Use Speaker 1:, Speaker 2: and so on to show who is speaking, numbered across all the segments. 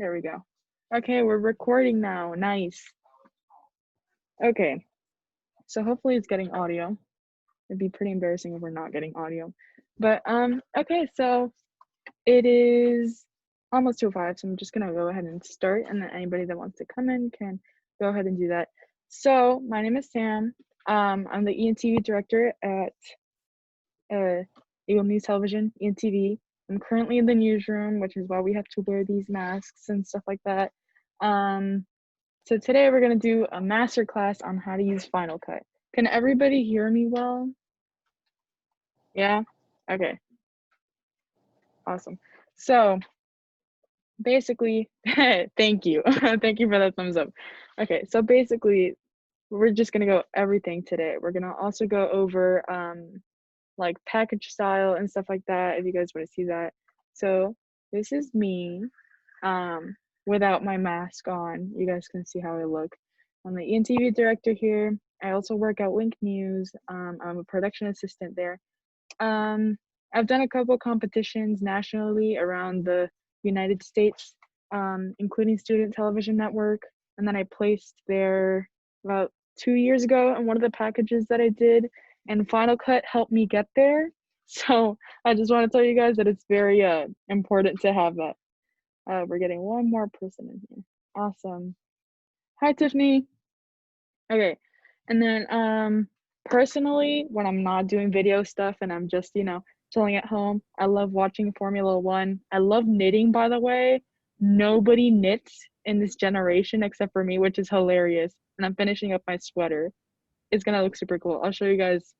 Speaker 1: There we go. Okay, we're recording now. Nice. Okay, so hopefully it's getting audio. It'd be pretty embarrassing if we're not getting audio. But okay, so it is almost 2:05, so I'm just gonna go ahead and start, and then anybody that wants to come in can go ahead and do that. So my name is Sam. I'm the ENTV director at Eagle News Television, ENTV. I'm currently in the newsroom, which is why we have to wear these masks and stuff like that. So today we're gonna do a master class on how to use Final Cut. Can everybody hear me well? Yeah? Okay, awesome. So basically, thank you. Thank you for that thumbs up. Okay, so basically, we're just gonna go everything today. We're gonna also go over like package style and stuff like that if you guys want to see that. So this is me without my mask on. You guys can see how I look. I'm the ENTV director here. I also work at Link News. I'm a production assistant there. I've done a couple competitions nationally around the United States, including Student Television Network. And then I placed there about 2 years ago in one of the packages that I did, and Final Cut helped me get there. So I just want to tell you guys that it's very important to have that. We're getting one more person in here. Awesome. Hi, Tiffany. Okay. And then personally, when I'm not doing video stuff and I'm just, chilling at home, I love watching Formula One. I love knitting, by the way. Nobody knits in this generation except for me, which is hilarious. And I'm finishing up my sweater. It's gonna look super cool. I'll show you guys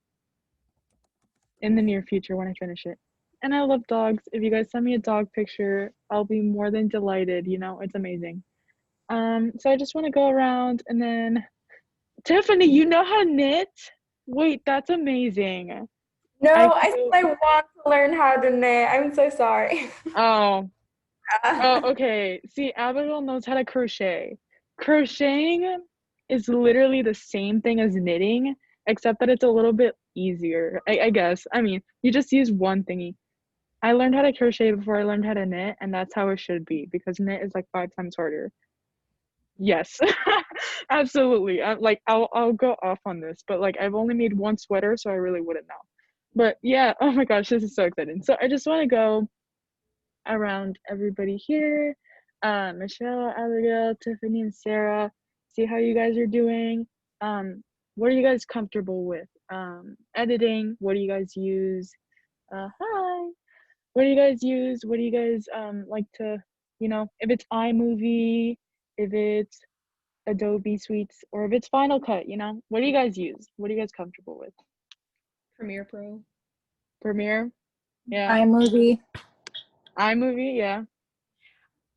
Speaker 1: in the near future when I finish it. And I love dogs. If you guys send me a dog picture, I'll be more than delighted. It's amazing. So I just want to go around, and then Tiffany, you know how to knit? Wait, that's amazing.
Speaker 2: No, I said I want to learn how to knit. I'm so sorry.
Speaker 1: Oh, okay. See, Abigail knows how to crochet. Crocheting is literally the same thing as knitting, except that it's a little bit easier, I guess. I mean, you just use one thingy. I learned how to crochet before I learned how to knit, and that's how it should be, because knit is like 5 times harder. Yes, absolutely. I'll go off on this, but like I've only made one sweater, so I really wouldn't know. But yeah, oh my gosh, this is so exciting. So I just want to go around everybody here. Michelle, Abigail, Tiffany, and Sarah. See how you guys are doing. What are you guys comfortable with? Editing. What do you guys use? Hi. What do you guys use? What do you guys like to, if it's iMovie, if it's Adobe Suites, or if it's Final Cut, what do you guys use? What are you guys comfortable with?
Speaker 3: Premiere Pro.
Speaker 1: Premiere? Yeah.
Speaker 2: iMovie.
Speaker 1: iMovie, yeah.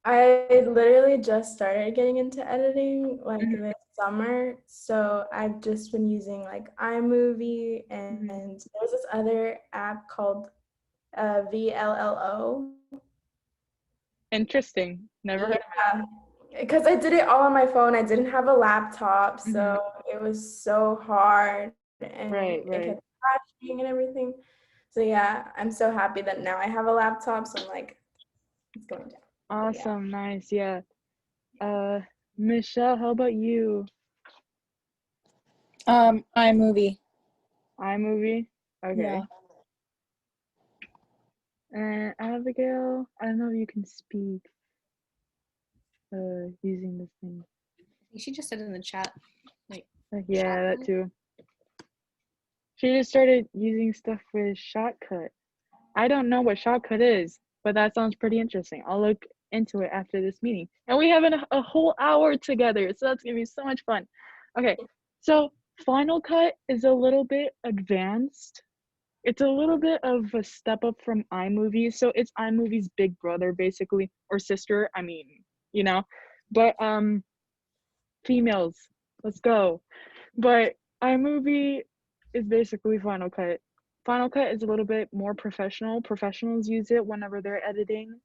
Speaker 2: I literally just started getting into editing like this summer, so I've just been using like iMovie, and there's this other app called VLLO.
Speaker 1: Interesting. Never heard of it.
Speaker 2: Because I did it all on my phone. I didn't have a laptop, so it was so hard, and it kept crashing and everything. So yeah, I'm so happy that now I have a laptop, so I'm like, it's going down.
Speaker 1: Awesome, nice, yeah. Michelle, how about you?
Speaker 3: iMovie.
Speaker 1: iMovie? Okay.
Speaker 3: Yeah.
Speaker 1: And Abigail, I don't know if you can speak using this thing.
Speaker 3: I think she just said in the chat.
Speaker 1: Yeah, that too. She just started using stuff with Shotcut. I don't know what Shotcut is, but that sounds pretty interesting. I'll look into it after this meeting. And we have a whole hour together, so that's gonna be so much fun. Okay, so Final Cut is a little bit advanced. It's a little bit of a step up from iMovie. So it's iMovie's big brother, basically, or sister. I mean, but females, let's go. But iMovie is basically Final Cut. Final Cut is a little bit more professional. Professionals use it whenever they're editing.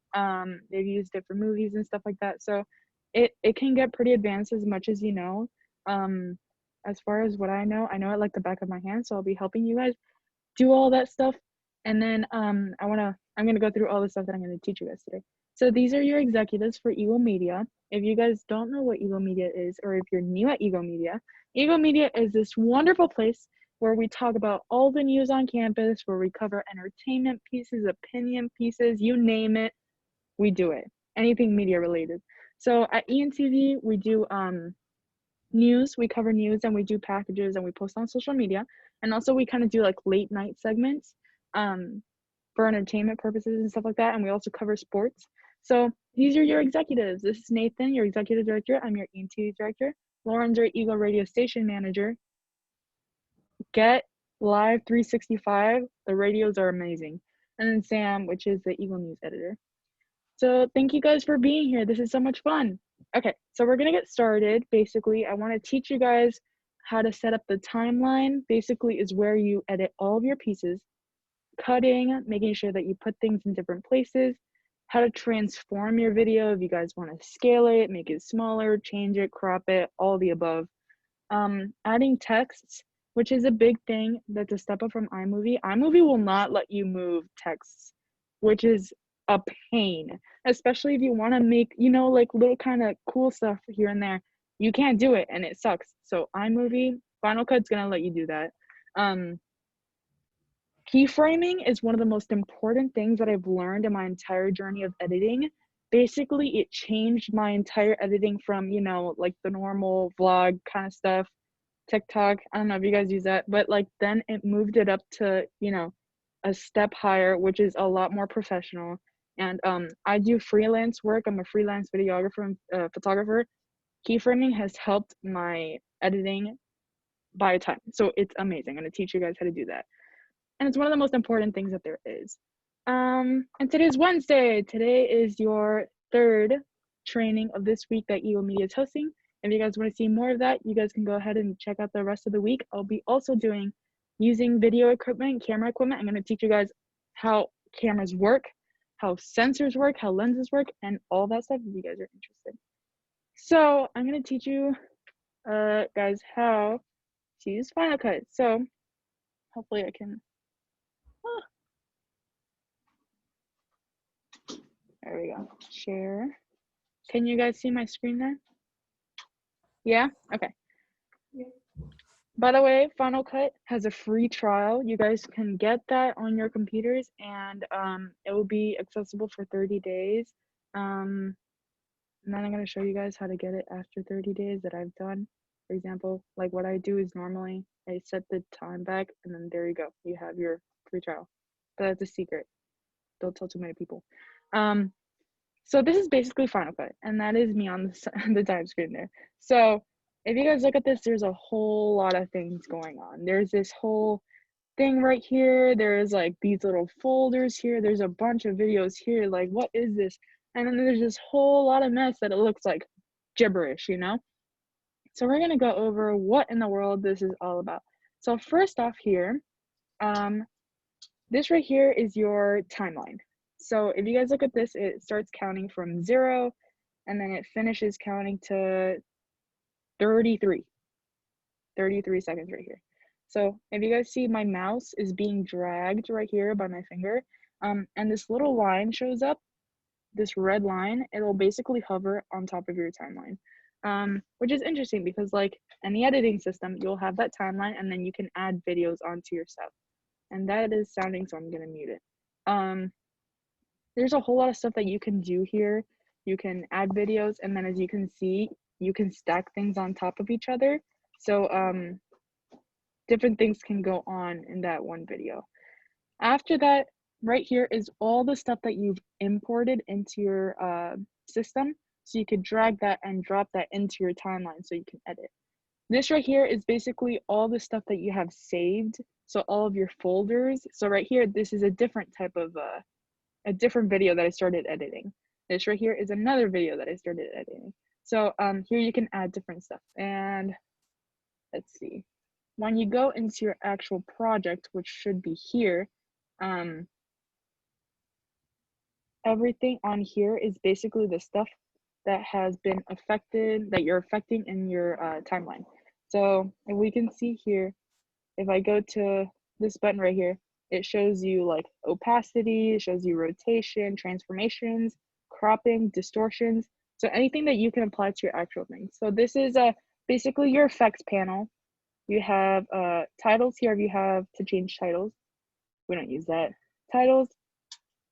Speaker 1: They've used it for movies and stuff like that. So it can get pretty advanced as much as you know. As far as what I know it like the back of my hand. So I'll be helping you guys do all that stuff. And then I'm gonna go through all the stuff that I'm gonna teach you guys today. So these are your executives for Eagle Media. If you guys don't know what Eagle Media is, or if you're new at Eagle Media is this wonderful place where we talk about all the news on campus, where we cover entertainment pieces, opinion pieces, you name it, we do it. Anything media related. So at ENTV, we do news, we cover news, and we do packages, and we post on social media. And also we kind of do like late night segments for entertainment purposes and stuff like that. And we also cover sports. So these are your executives. This is Nathan, your executive director. I'm your ENTV director. Lauren's your Eagle radio station manager. Get Live 365. The radios are amazing. And then Sam, which is the Eagle News editor. So thank you guys for being here. This is so much fun. Okay, so we're gonna get started. Basically, I wanna teach you guys how to set up the timeline. Basically is where you edit all of your pieces, cutting, making sure that you put things in different places, how to transform your video if you guys wanna scale it, make it smaller, change it, crop it, all the above. Adding texts, which is a big thing that's a step up from iMovie. iMovie will not let you move texts, which is a pain, especially if you want to make, like little kind of cool stuff here and there. You can't do it and it sucks. So iMovie, Final Cut's gonna let you do that. Keyframing is one of the most important things that I've learned in my entire journey of editing. Basically, it changed my entire editing from, like the normal vlog kind of stuff, TikTok. I don't know if you guys use that, but like then it moved it up to, a step higher, which is a lot more professional. And I do freelance work. I'm a freelance videographer and photographer. Keyframing has helped my editing by a ton. So it's amazing. I'm going to teach you guys how to do that. And it's one of the most important things that there is. And today's Wednesday. Today is your third training of this week that Eagle Media is hosting. If you guys want to see more of that, you guys can go ahead and check out the rest of the week. I'll be also using video equipment, camera equipment. I'm going to teach you guys how cameras work, how sensors work, how lenses work, and all that stuff if you guys are interested. So I'm going to teach you guys how to use Final Cut. So hopefully I can, there we go, share. Can you guys see my screen there? Yeah? Okay.
Speaker 2: Yeah.
Speaker 1: By the way, Final Cut has a free trial. You guys can get that on your computers, and it will be accessible for 30 days. And then I'm going to show you guys how to get it after 30 days that I've done. For example, like what I do is normally I set the time back, and then there you go. You have your free trial. But that's a secret. Don't tell too many people. So this is basically Final Cut, and that is me on the time screen there. So if you guys look at this, there's a whole lot of things going on. There's this whole thing right here. There's like these little folders here. There's a bunch of videos here. Like, what is this? And then there's this whole lot of mess that it looks like gibberish, So we're gonna go over what in the world this is all about. So first off here, this right here is your timeline. So if you guys look at this, it starts counting from 0, and then it finishes counting to 33 seconds right here. So if you guys see, my mouse is being dragged right here by my finger, and this little line shows up, this red line. It'll basically hover on top of your timeline, which is interesting because like in the editing system, you'll have that timeline, and then you can add videos onto your stuff. And that is sounding, so I'm gonna mute it. There's a whole lot of stuff that you can do here. You can add videos, and then as you can see, you can stack things on top of each other. So different things can go on in that one video. After that, right here is all the stuff that you've imported into your system. So you could drag that and drop that into your timeline so you can edit. This right here is basically all the stuff that you have saved. So all of your folders. So right here, this is a different type of a different video that I started editing. This right here is another video that I started editing. So here you can add different stuff. And let's see, when you go into your actual project, which should be here, everything on here is basically the stuff that has been affected, that you're affecting in your timeline. So if we can see here, if I go to this button right here, it shows you like opacity, it shows you rotation, transformations, cropping, distortions, so anything that you can apply to your actual thing. So this is basically your effects panel. You have titles here if you have to change titles. We don't use that. Titles,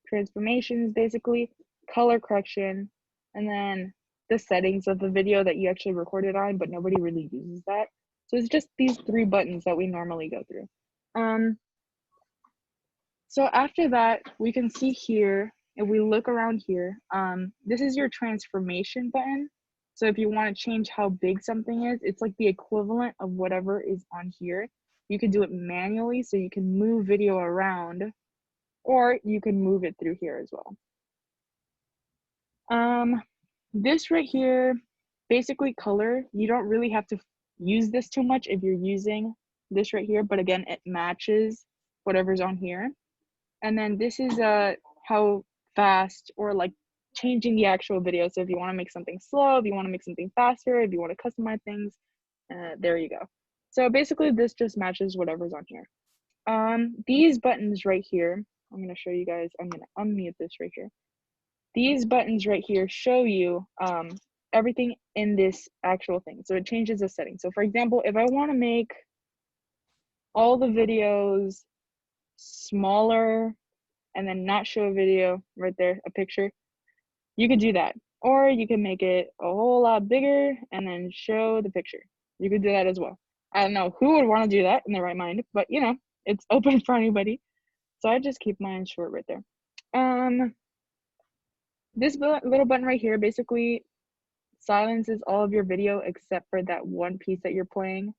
Speaker 1: transformations, basically, color correction, and then the settings of the video that you actually recorded on, but nobody really uses that. So it's just these 3 buttons that we normally go through. So after that, we can see here, if we look around here, this is your transformation button. So if you want to change how big something is, it's like the equivalent of whatever is on here. You can do it manually, so you can move video around, or you can move it through here as well. This right here, basically color, you don't really have to use this too much if you're using this right here, but again, it matches whatever's on here. And then this is how fast, or like changing the actual video. So if you want to make something slow, if you want to make something faster, if you want to customize things, there you go. So basically this just matches whatever's on here. These buttons right here, I'm going to show you guys, I'm going to unmute this right here. These buttons right here show you everything in this actual thing. So it changes the settings. So for example, if I want to make all the videos smaller and then not show a video right there, a picture, you could do that. Or you can make it a whole lot bigger and then show the picture. You could do that as well. I don't know who would want to do that in their right mind, but you know, it's open for anybody. So I just keep mine short right there. This little button right here basically silences all of your video except for that one piece that you're playing.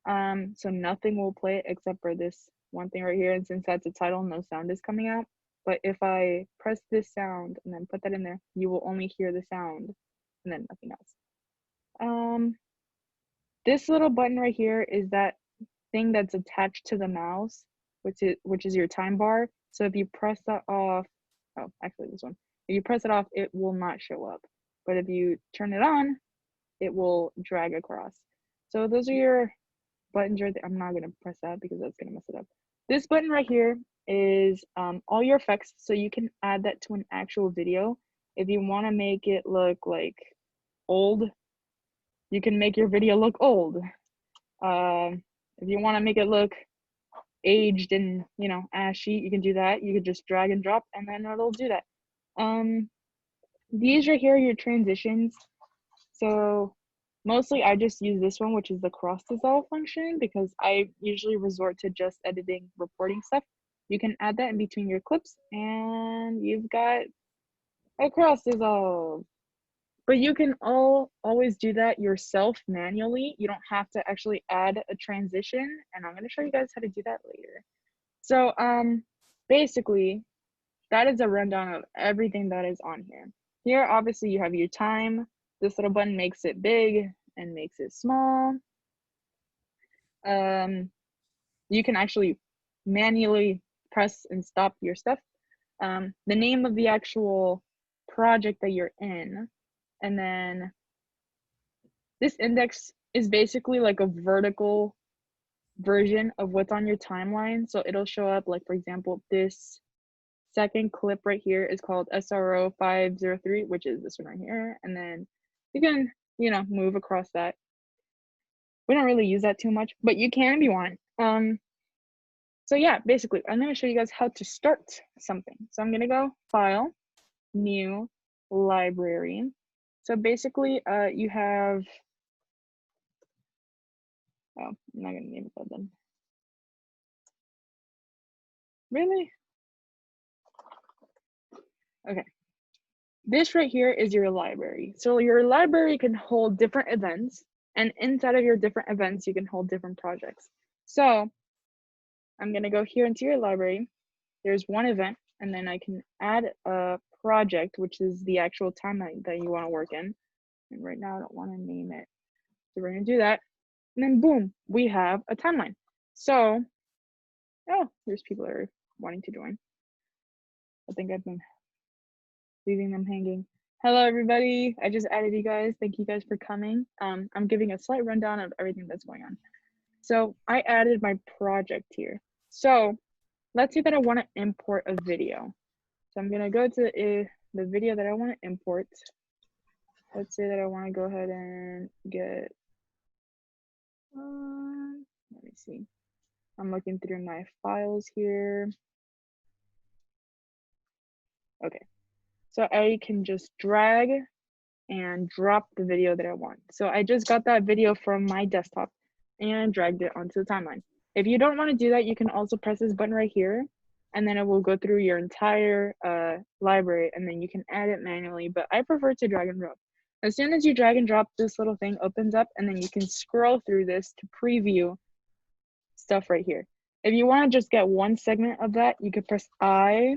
Speaker 1: So nothing will play except for this one thing right here. And since that's a title, no sound is coming out. But if I press this sound and then put that in there, you will only hear the sound and then nothing else. This little button right here is that thing that's attached to the mouse, which is your time bar. So if you press that off, oh, actually this one, if you press it off, it will not show up. But if you turn it on, it will drag across. So those are your buttons right there. I'm not gonna press that because that's gonna mess it up. This button right here is all your effects, so you can add that to an actual video. If you want to make it look like old, you can make your video look old. If you want to make it look aged and, you know, ashy, you can do that. You could just drag and drop and then it'll do that. These right here are your transitions. So mostly I just use this one, which is the cross dissolve function, because I usually resort to just editing reporting stuff. You can add that in between your clips and you've got a cross dissolve. But you can always do that yourself manually. You don't have to actually add a transition, and I'm going to show you guys how to do that later. So basically, that is a rundown of everything that is on here. Here, obviously, you have your time. This little button makes it big and makes it small. You can actually manually press and stop your stuff. The name of the actual project that you're in. And then this index is basically like a vertical version of what's on your timeline. So it'll show up, like, for example, this second clip right here is called SRO 503, which is this one right here. And then you can, you know, move across that. We don't really use that too much, but you can if you want. So yeah, basically, I'm going to show you guys how to start something. So I'm going to go File, New, Library. So basically, you have, oh, I'm not going to name it that then. Really? Okay. This right here is your library. So your library can hold different events, and inside of your different events, you can hold different projects. So I'm going to go here into your library. There's one event, and then I can add a project, which is the actual timeline that you want to work in. And right now I don't want to name it. So we're going to do that. And then boom, we have a timeline. So, oh, there's people that are wanting to join. I think I've been leaving them hanging. Hello, everybody. I just added you guys. Thank you guys for coming. I'm giving a slight rundown of everything that's going on. So I added my project here. So let's say that I want to import a video. So I'm going to go to the video that I want to import, let's say that I want to go ahead and get, let me see. I'm looking through my files here. Okay, so I can just drag and drop the video that I want. So I just got that video from my desktop and dragged it onto the timeline. If you don't want to do that, you can also press this button right here, and then it will go through your entire library, and then you can add it manually, but I prefer to drag and drop. As soon as you drag and drop, this little thing opens up, and then you can scroll through this to preview stuff right here. If you want to just get one segment of that, you could press I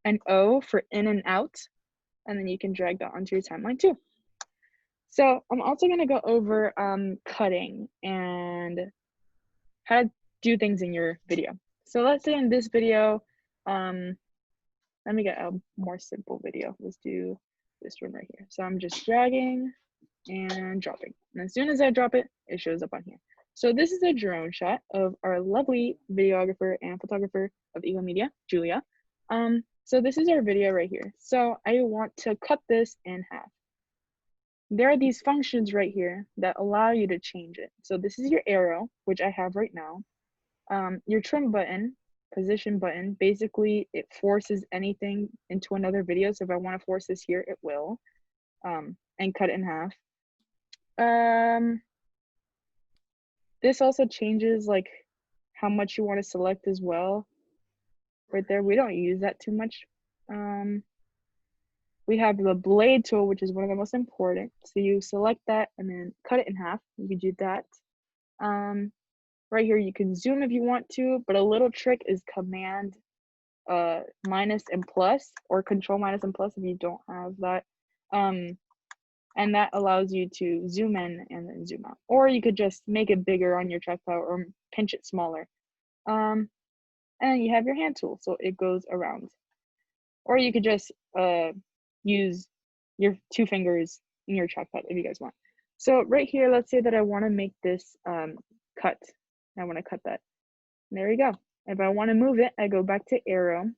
Speaker 1: and O for in and out, and then you can drag that onto your timeline too. So I'm also going to go over cutting and how to do things in your video. So let's say in this video, let me get a more simple video. Let's do this one right here. So I'm just dragging and dropping. And as soon as I drop it, it shows up on here. So this is a drone shot of our lovely videographer and photographer of Eagle Media, Julia. So this is our video right here. So I want to cut this in half. There are these functions right here that allow you to change it. So this is your arrow, which I have right now. Your trim button, position button, basically it forces anything into another video. So if I want to force this here, it will, and cut it in half. This also changes like how much you want to select as well. Right there, we don't use that too much. We have the blade tool, which is one of the most important. So you select that and then cut it in half. You can do that. Right here, you can zoom if you want to, but a little trick is command minus and plus, or control minus and plus if you don't have that. And that allows you to zoom in and then zoom out. Or you could just make it bigger on your trackpad or pinch it smaller. And you have your hand tool, so it goes around. Or you could just use your 2 fingers in your trackpad if you guys want. So right here, let's say that I want to make this cut. I want to cut that. And there you go. If I want to move it, I go back to arrow.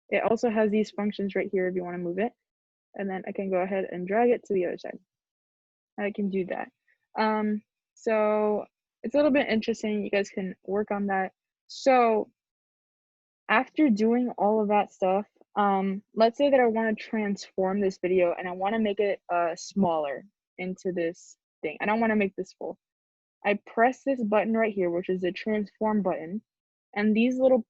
Speaker 1: It also has these functions right here if you want to move it. And then I can go ahead and drag it to the other side. I can do that. So it's a little bit interesting. You guys can work on that. So after doing all of that stuff, let's say that I want to transform this video and I want to make it smaller into this thing. I don't want to make this full. I press this button right here, which is the transform button, and these little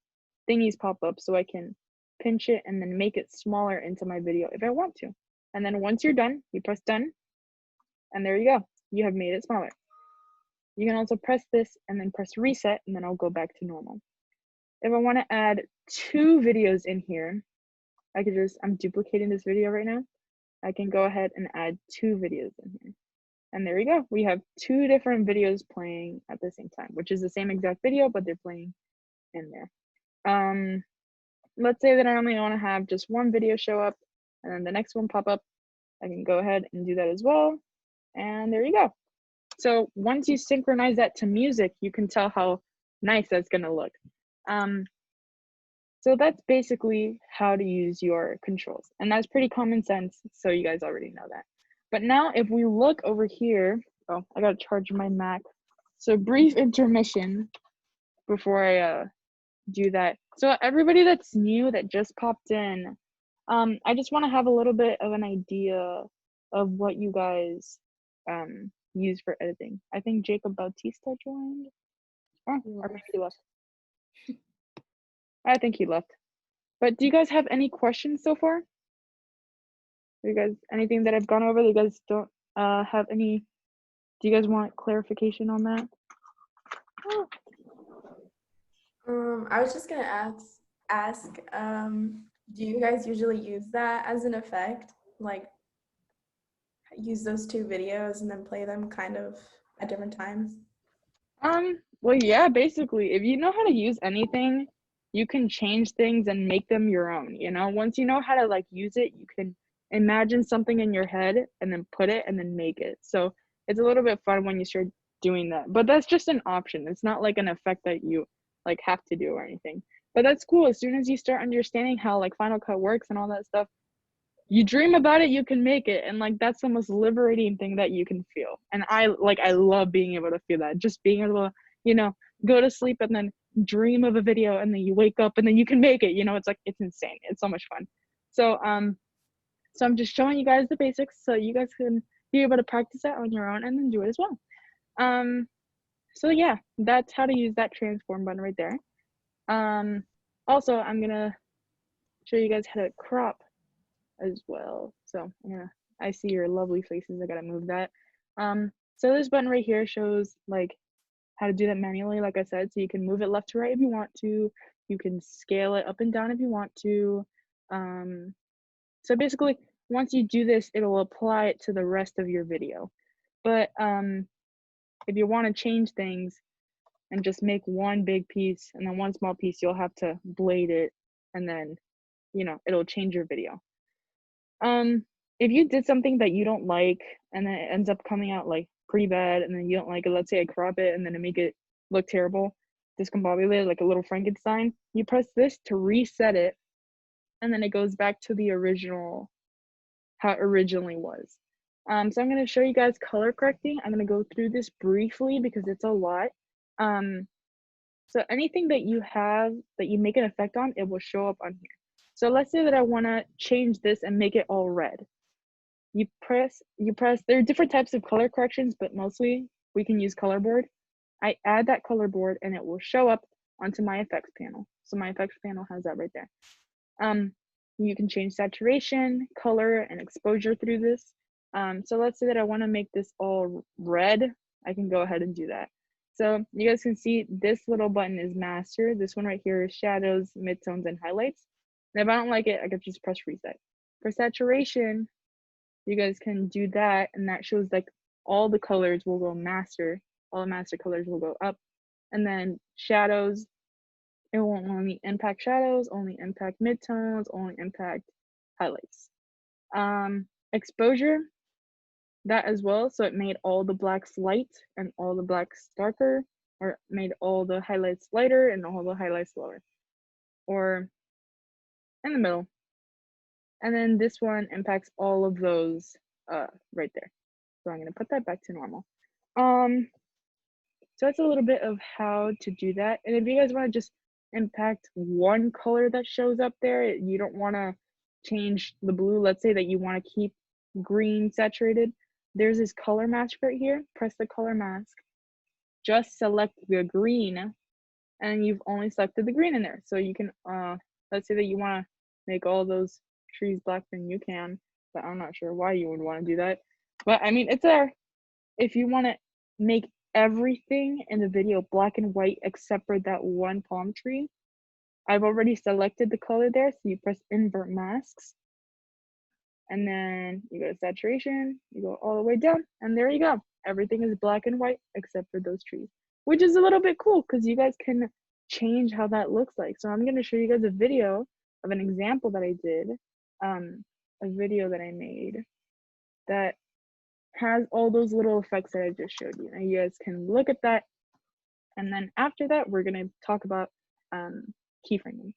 Speaker 1: thingies pop up so I can pinch it and then make it smaller into my video if I want to. And then once you're done, you press done, and there you go. You have made it smaller. You can also press this and then press reset, and then I'll go back to normal. If I want to add 2 videos in here, I could just, I'm duplicating this video right now. I can go ahead and add 2 videos in here. And there we go. We have 2 different videos playing at the same time, which is the same exact video, but they're playing in there. Let's say that I only want to have just 1 video show up and then the next one pop up. I can go ahead and do that as well. And there you go. So once you synchronize that to music, you can tell how nice that's going to look. So that's basically how to use your controls. And that's pretty common sense. So you guys already know that. But now if we look over here, oh, I got to charge my Mac. So brief intermission before I do that. So everybody that's new that just popped in, I just want to have a little bit of an idea of what you guys use for editing. I think Jacob Bautista joined. Oh, or maybe he left. I think he left. But do you guys have any questions so far? You guys, anything that I've gone over that you guys don't have any, do you guys want clarification on that?
Speaker 2: I was just gonna ask, do you guys usually use that as an effect? Like use those 2 videos and then play them kind of at different times?
Speaker 1: Well, yeah, basically, if you know how to use anything, you can change things and make them your own, you know? Once you know how to like use it, you can imagine something in your head and then put it and then make it. So it's a little bit fun when you start doing that, but that's just an option. It's not like an effect that you like have to do or anything, but that's cool. As soon as you start understanding how like Final Cut works and all that stuff, you dream about it, you can make it. And like, that's the most liberating thing that you can feel. And I love being able to feel that, just being able to, you know, go to sleep and then dream of a video, and then you wake up and then you can make it, you know. It's like, it's insane. It's so much fun. So so I'm just showing you guys the basics so you guys can be able to practice that on your own and then do it as well. So yeah, that's how to use that transform button right there. Also, I'm gonna show you guys how to crop as well. So I see your lovely faces. I gotta move that. So this button right here shows like how to do that manually, like I said. So you can move it left to right if you want to. You can scale it up and down if you want to. So basically, once you do this, it'll apply it to the rest of your video. But if you want to change things and just make one big piece and then one small piece, you'll have to blade it, and then, you know, it'll change your video. If you did something that you don't like and then it ends up coming out like pretty bad, and then you don't like it, let's say I crop it and then I make it look terrible, discombobulated like a little Frankenstein, you press this to reset it, and then it goes back to the original, how it originally was. So I'm going to show you guys color correcting. I'm going to go through this briefly because it's a lot. So anything that you have that you make an effect on, it will show up on here. So let's say that I want to change this and make it all red. You press, there are different types of color corrections, but mostly we can use color board. I add that color board and it will show up onto my effects panel. So my effects panel has that right there. You can change saturation, color, and exposure through this. So let's say that I want to make this all red. I can go ahead and do that. So you guys can see this little button is master. This one right here is shadows, midtones, and highlights. And if I don't like it, I can just press reset. For saturation, you guys can do that, and that shows like all the colors will go master. All the master colors will go up. And then shadows, it won't only impact shadows, only impact midtones, only impact highlights. Exposure, that as well. So it made all the blacks light and all the blacks darker, or made all the highlights lighter and all the highlights lower, or in the middle. And then this one impacts all of those right there. So I'm gonna put that back to normal. So that's a little bit of how to do that. And if you guys want to just impact one color that shows up there, you don't want to change the blue. Let's say that you want to keep green saturated. There's this color mask right here. Press the color mask. Just select the green, and you've only selected the green in there. So you can, let's say that you want to make all those trees black, then you can. But I'm not sure why you would want to do that. But I mean, it's there. If you want to make everything in the video black and white except for that one palm tree, I've already selected the color there. So you press invert masks, and then you go to saturation, you go all the way down, and there you go. Everything is black and white except for those trees, which is a little bit cool because you guys can change how that looks like. So I'm going to show you guys a video of an example that I did, a video that I made that has all those little effects that I just showed you. And you guys can look at that. And then after that, we're gonna talk about keyframing.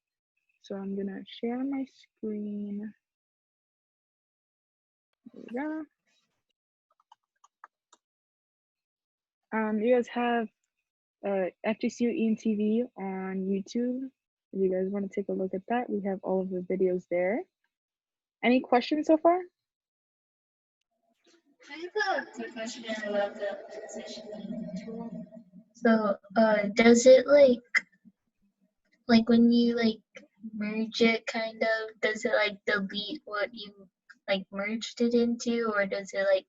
Speaker 1: So I'm gonna share my screen. There we go. You guys have FGCU ENTV on YouTube. If you guys want to take a look at that, we have all of the videos there. Any questions so far?
Speaker 4: I have a quick question about the positioning tool. So, does it like when you like merge it, kind of, does it like delete what you like merged it into, or does it like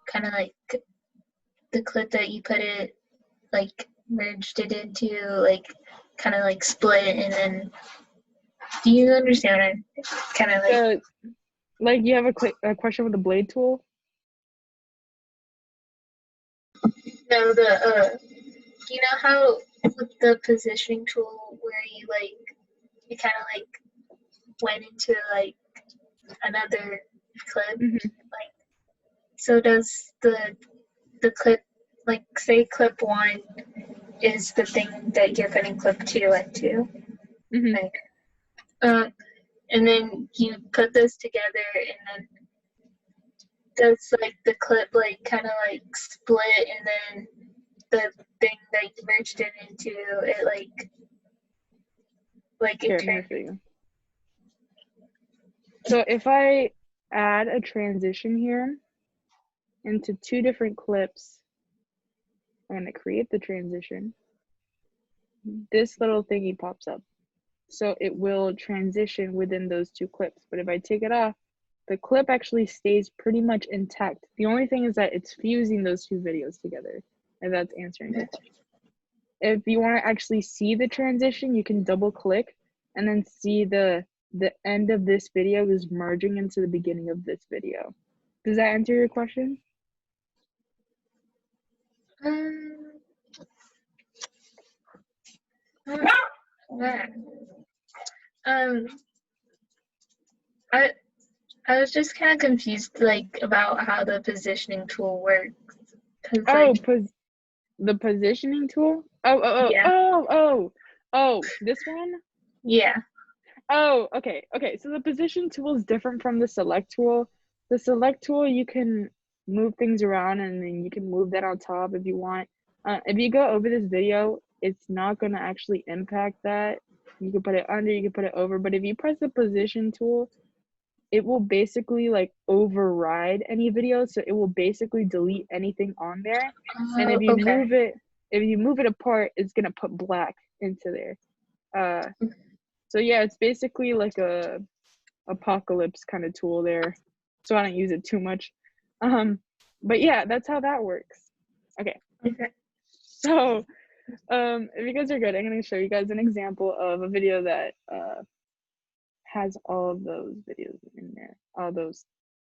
Speaker 4: kind of like the clip that you put it like merged it into, like kind of like split and then? Do you understand? Kind of
Speaker 1: like you have a question with the blade tool.
Speaker 4: No, you know how with the positioning tool where you kind of like went into like another clip, like, so does the clip, like say clip 1 is the thing that you're putting clip 2 into, like, and then you put those together, and then does like the clip like kind of like split, and then the thing that you merged it into it like it turned.
Speaker 1: So if I add a transition here into two different clips, I'm going to create the transition. This little thingy pops up. So it will transition within those two clips. But if I take it off, the clip actually stays pretty much intact. The only thing is that it's fusing those two videos together, if that's answering your question. If you want to actually see the transition, you can double click and then see the end of this video is merging into the beginning of this video. Does that answer your question?
Speaker 4: I was just kind of confused, like, about how the positioning tool works.
Speaker 1: Oh, the positioning tool? Oh, this one?
Speaker 4: Yeah.
Speaker 1: Oh, okay. So the position tool is different from the select tool. The select tool, you can move things around and then you can move that on top if you want. If you go over this video, it's not going to actually impact that. You can put it under, you can put it over, but if you press the position tool, it will basically like override any video, so it will basically delete anything on there. And if you move it apart, it's gonna put black into there. So yeah, it's basically like a apocalypse kind of tool there, so I don't use it too much. But yeah, that's how that works. Okay. So if you guys are good, I'm gonna show you guys an example of a video that has all of those videos in there, all those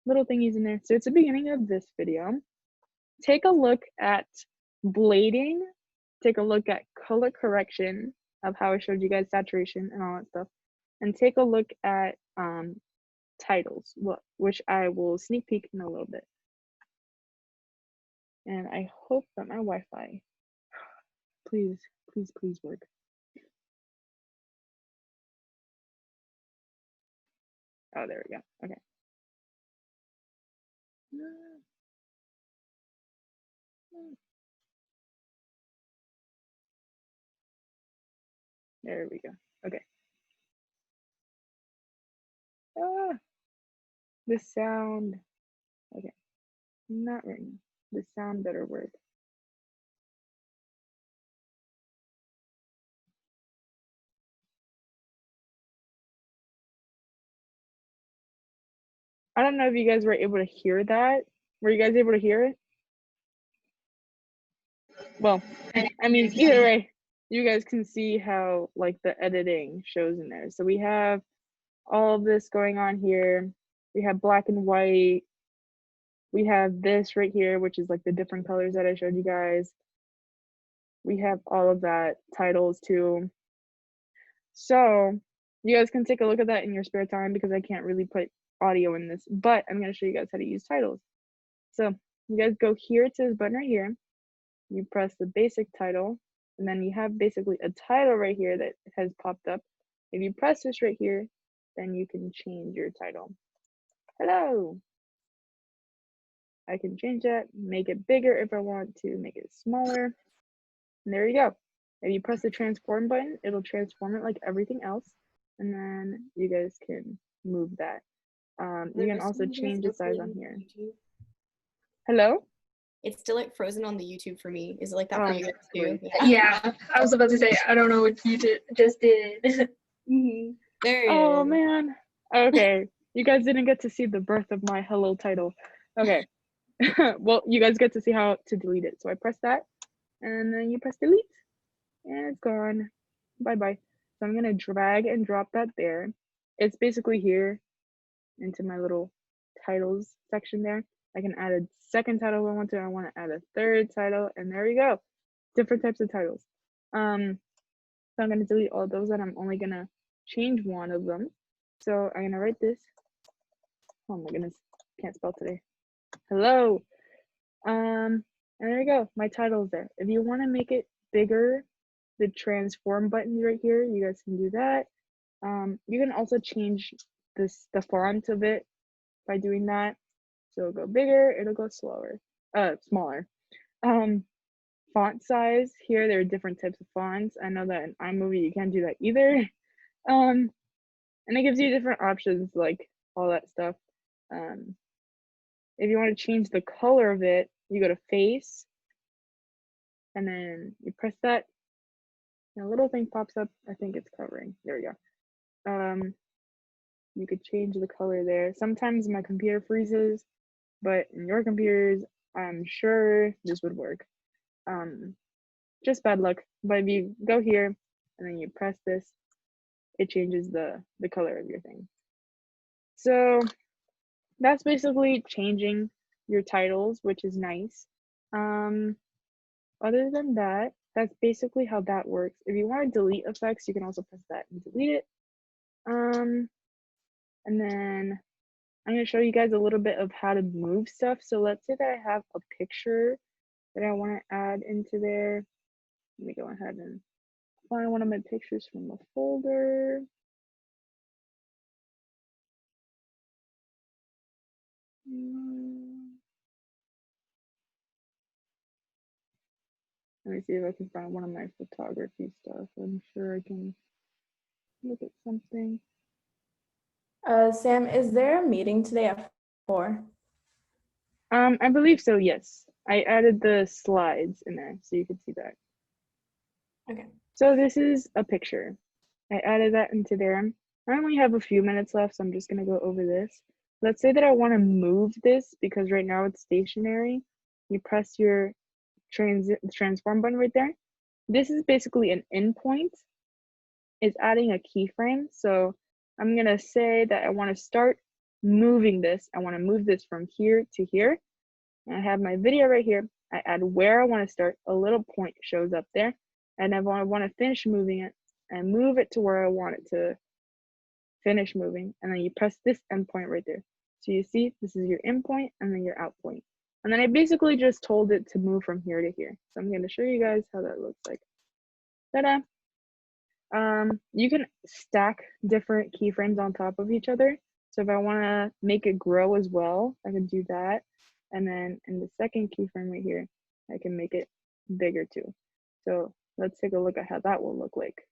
Speaker 1: little thingies in there. So it's the beginning of this video. Take a look at blading, take a look at color correction of how I showed you guys saturation and all that stuff, and take a look at titles, which I will sneak peek in a little bit. And I hope that my Wi-Fi, please work. Oh, there we go. Okay. There we go. Okay. The sound. Okay. Not right now. The sound better work. I don't know if you guys were able to hear that. Were you guys able to hear it? Well, I mean, either way, you guys can see how like the editing shows in there. So we have all of this going on here. We have black and white. We have this right here, which is like the different colors that I showed you guys. We have all of that, titles too. So you guys can take a look at that in your spare time because I can't really put audio in this, but I'm going to show you guys how to use titles. So you guys go here to this button right here. You press the basic title, and then you have basically a title right here that has popped up. If you press this right here, then you can change your title. Hello. I can change that, make it bigger if I want to, make it smaller. And there you go. If you press the transform button, it'll transform it like everything else. And then you guys can move that. You can also change the size on here. Hello?
Speaker 3: It's still like frozen on the YouTube for me. Is it like that for you guys too?
Speaker 4: Yeah, I was about to say, I don't know what you just did.
Speaker 3: Mm-hmm. There it
Speaker 1: Oh
Speaker 3: is.
Speaker 1: man. Okay. You guys didn't get to see the birth of my hello title. Okay. Well, you guys get to see how to delete it. So I press that and then you press delete and it's gone. Bye-bye. So I'm gonna drag and drop that there. It's basically here into my little titles section there. I can add a second title if I want to. I want to add a third title, and there we go. Different types of titles. So I'm gonna delete all those, and I'm only gonna change one of them. So I'm gonna write this. Oh my goodness, can't spell today. Hello. And there you go. My title is there. If you want to make it bigger, the transform button right here, you guys can do that. You can also change the font of it by doing that. So it'll go bigger, it'll go smaller. Font size, here there are different types of fonts. I know that in iMovie you can't do that either. And it gives you different options, like all that stuff. If you want to change the color of it, you go to face, and then you press that, and a little thing pops up. I think it's covering. There we go. You could change the color there. Sometimes my computer freezes, but in your computers, I'm sure this would work. Just bad luck. But if you go here and then you press this, it changes the color of your thing. So that's basically changing your titles, which is nice. Other than that, that's basically how that works. If you want to delete effects, you can also press that and delete it. And then I'm going to show you guys a little bit of how to move stuff. So let's say that I have a picture that I want to add into there. Let me go ahead and find one of my pictures from the folder. Let me see if I can find one of my photography stuff. I'm sure I can look at something.
Speaker 2: Sam, is there a meeting today at 4?
Speaker 1: I believe so, yes. I added the slides in there so you can see that.
Speaker 2: Okay.
Speaker 1: So this is a picture. I added that into there. I only have a few minutes left, so I'm just gonna go over this. Let's say that I want to move this because right now it's stationary. You press your transform button right there. This is basically an endpoint. It's adding a keyframe. So I'm gonna say that I want to start moving this. I want to move this from here to here. And I have my video right here. I add where I want to start. A little point shows up there. And if I want to finish moving it, I move it to where I want it to finish moving. And then you press this endpoint right there. So you see, this is your in point and then your out point. And then I basically just told it to move from here to here. So I'm going to show you guys how that looks like. Ta-da! You can stack different keyframes on top of each other. So if I want to make it grow as well, I can do that. And then in the second keyframe right here, I can make it bigger too. So let's take a look at how that will look like.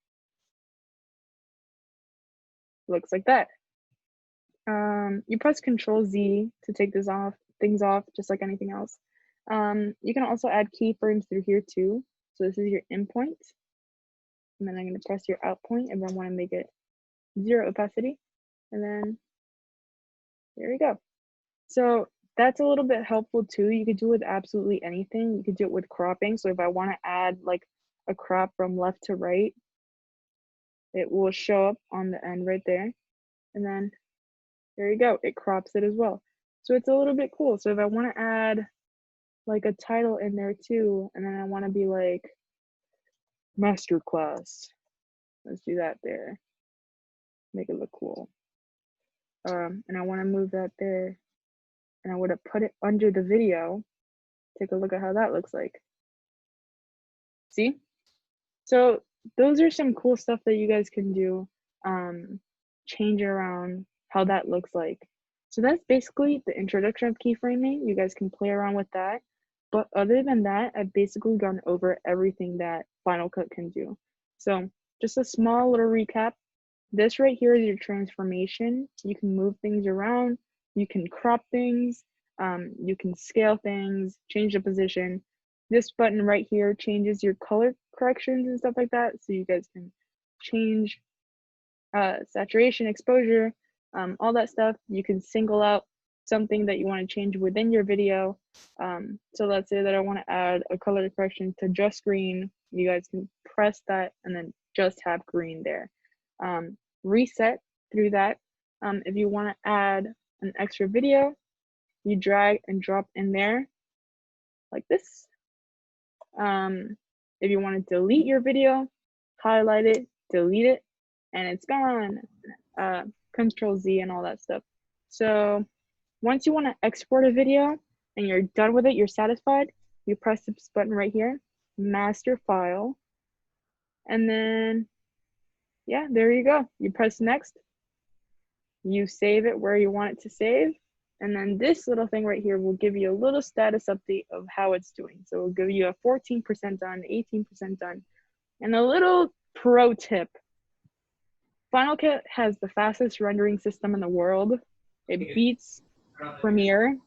Speaker 1: Looks like that. You press Control Z to take things off, just like anything else. You can also add keyframes through here too. So this is your in point. And then I'm going to press your out point if I want to make it 0 opacity. And then there we go. So that's a little bit helpful too. You could do it with absolutely anything. You could do it with cropping. So if I want to add like a crop from left to right, it will show up on the end right there. And then there you go. It crops it as well. So it's a little bit cool. So if I want to add like a title in there too, and then I want to be like masterclass, let's do that there. Make it look cool. And I want to move that there, and I would have put it under the video. Take a look at how that looks like. See? So those are some cool stuff that you guys can do. Change around how that looks like. So that's basically the introduction of keyframing. You guys can play around with that. But other than that, I've basically gone over everything that Final Cut can do. So just a small little recap. This right here is your transformation. You can move things around. You can crop things. You can scale things, change the position. This button right here changes your color corrections and stuff like that. So you guys can change saturation, exposure, all that stuff. You can single out something that you want to change within your video. So let's say that I want to add a color correction to just green. You guys can press that and then just have green there. Reset through that. If you want to add an extra video, you drag and drop in there like this. If you want to delete your video, highlight it, delete it, and it's gone. Control Z and all that stuff. So once you want to export a video and you're done with it, you're satisfied, you press this button right here, master file, and then yeah, there you go. You press next, you save it where you want it to save, and then this little thing right here will give you a little status update of how it's doing. So it'll give you a 14% done, 18% done, and a little pro tip. Final Cut has the fastest rendering system in the world. It beats Premiere,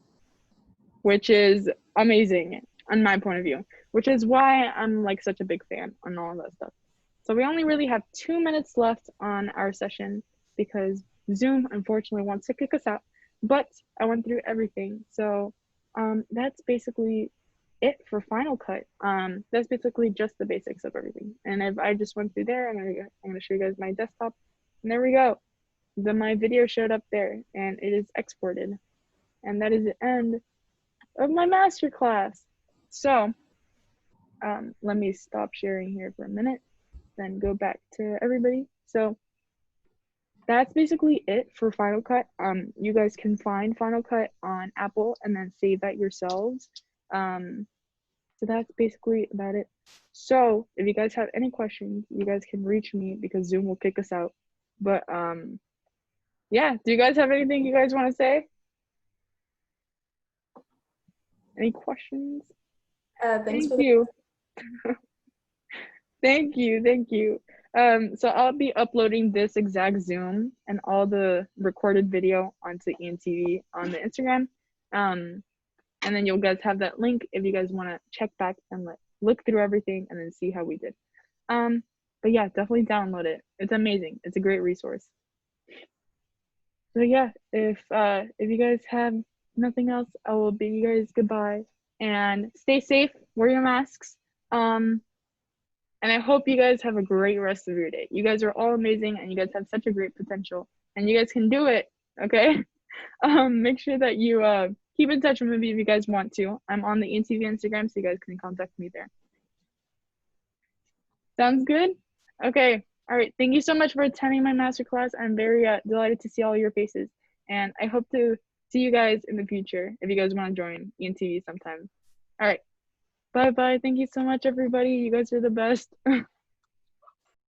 Speaker 1: which is amazing on my point of view, which is why I'm like such a big fan on all of that stuff. So we only really have 2 minutes left on our session because Zoom unfortunately wants to kick us out, but I went through everything. So that's basically it for Final Cut. That's basically just the basics of everything. And if I just went through there, I'm gonna show you guys my desktop. And there we go. My video showed up there and it is exported. And that is the end of my masterclass. So let me stop sharing here for a minute, then go back to everybody. So that's basically it for Final Cut. You guys can find Final Cut on Apple and then save that yourselves. So that's basically about it. So if you guys have any questions, you guys can reach me because Zoom will kick us out. But yeah, do you guys have anything you guys want to say? Any questions?
Speaker 2: Thanks for
Speaker 1: you. Thank you. So I'll be uploading this exact Zoom and all the recorded video onto ENTV on the Instagram. And then you'll guys have that link if you guys want to check back and look through everything and then see how we did. But yeah, definitely download it. It's amazing. It's a great resource. So yeah, if you guys have nothing else, I will bid you guys goodbye and stay safe, wear your masks. And I hope you guys have a great rest of your day. You guys are all amazing and you guys have such a great potential and you guys can do it, okay? Make sure that you keep in touch with me if you guys want to. I'm on the ENTV Instagram, so you guys can contact me there. Sounds good? Okay. All right. Thank you so much for attending my masterclass. I'm very delighted to see all your faces. And I hope to see you guys in the future if you guys want to join ENTV sometime. All right. Bye-bye. Thank you so much, everybody. You guys are the best.